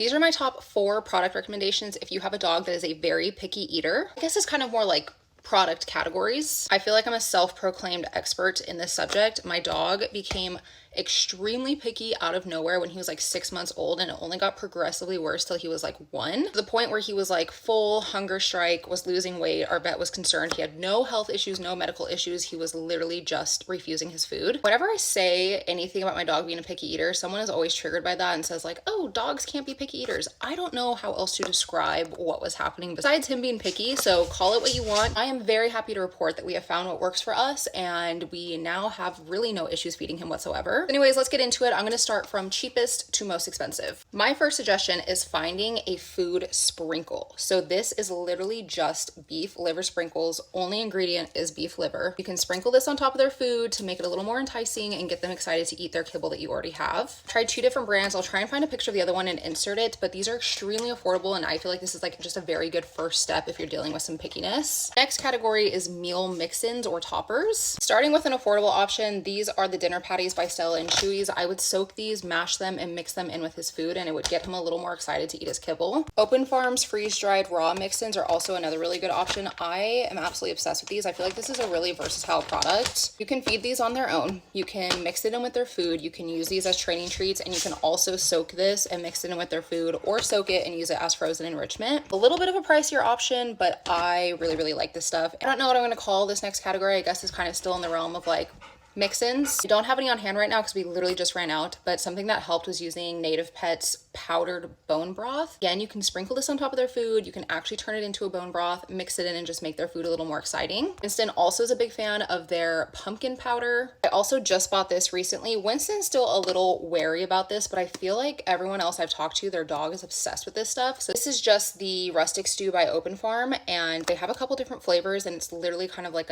These are my top 4 product recommendations if you have a dog that is a very picky eater. I guess it's kind of more like product categories. I feel like I'm a self-proclaimed expert in this subject. My dog became extremely picky out of nowhere when he was like 6 months old, and it only got progressively worse till he was like 1, to the point where he was like full hunger strike, was losing weight. Our vet was concerned. He had no health issues, no medical issues. He was literally just refusing his food. Whenever I say anything about my dog being a picky eater, someone is always triggered by that and says like, oh, dogs can't be picky eaters. I don't know how else to describe what was happening besides him being picky, so call it what you want. I am very happy to report that we have found what works for us, and we now have really no issues feeding him whatsoever. Anyways, let's get into it. I'm going to start from cheapest to most expensive. My first suggestion is finding a food sprinkle. So this is literally just beef liver sprinkles. Only ingredient is beef liver. You can sprinkle this on top of their food to make it a little more enticing and get them excited to eat their kibble that you already have. Tried 2 different brands. I'll try and find a picture of the other one and insert it, but these are extremely affordable, and I feel like this is like just a very good first step if you're dealing with some pickiness. Next category is meal mix-ins or toppers. Starting with an affordable option, these are the dinner patties by Stella and Chewy's. I would soak these, mash them, and mix them in with his food, and it would get him a little more excited to eat his kibble. Open Farms freeze-dried raw mix-ins are also another really good option. I am absolutely obsessed with these. I feel like this is a really versatile product. You can feed these on their own. You can mix it in with their food. You can use these as training treats, and you can also soak this and mix it in with their food, or soak it and use it as frozen enrichment. A little bit of a pricier option, but I really like this stuff. I don't know what I'm going to call this next category. I guess it's kind of still in the realm of like mix-ins. We don't have any on hand right now because we literally just ran out, but something that helped was using Native Pet's powdered bone broth. Again, you can sprinkle this on top of their food. You can actually turn it into a bone broth, mix it in, and just make their food a little more exciting. Winston also is a big fan of their pumpkin powder. I also just bought this recently. Winston's still a little wary about this, but I feel like everyone else I've talked to, their dog is obsessed with this stuff. So this is just the rustic stew by Open Farm, and they have a couple different flavors, and it's literally kind of like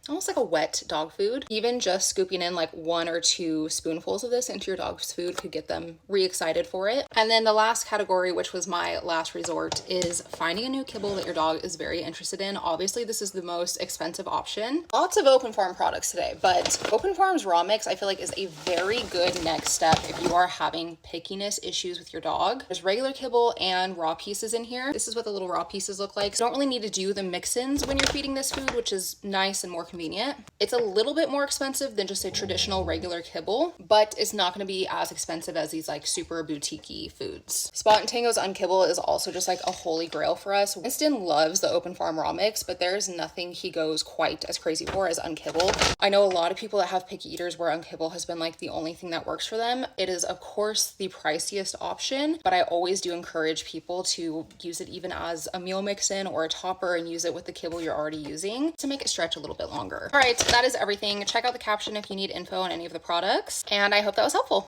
almost like a wet dog food. Even just scooping in like 1 or 2 spoonfuls of this into your dog's food could get them re-excited for it. And then the last category, which was my last resort, is finding a new kibble that your dog is very interested in. Obviously, this is the most expensive option. Lots of Open Farm products today, but Open Farm's raw mix I feel like is a very good next step if you are having pickiness issues with your dog. There's regular kibble and raw pieces in here. This is what the little raw pieces look like. So you don't really need to do the mix-ins when you're feeding this food, which is nice and more convenient. It's a little bit more expensive than just a traditional regular kibble, but it's not going to be as expensive as these like super boutique-y foods. Spot and Tango's Unkibble is also just like a holy grail for us. Winston loves the Open Farm raw mix, but there's nothing he goes quite as crazy for as Unkibble. I know a lot of people that have picky eaters where Unkibble has been like the only thing that works for them. It is of course the priciest option, but I always do encourage people to use it even as a meal mix-in or a topper and use it with the kibble you're already using to make it stretch a little bit longer. All right, that is everything. Check out the caption if you need info on any of the products, and I hope that was helpful.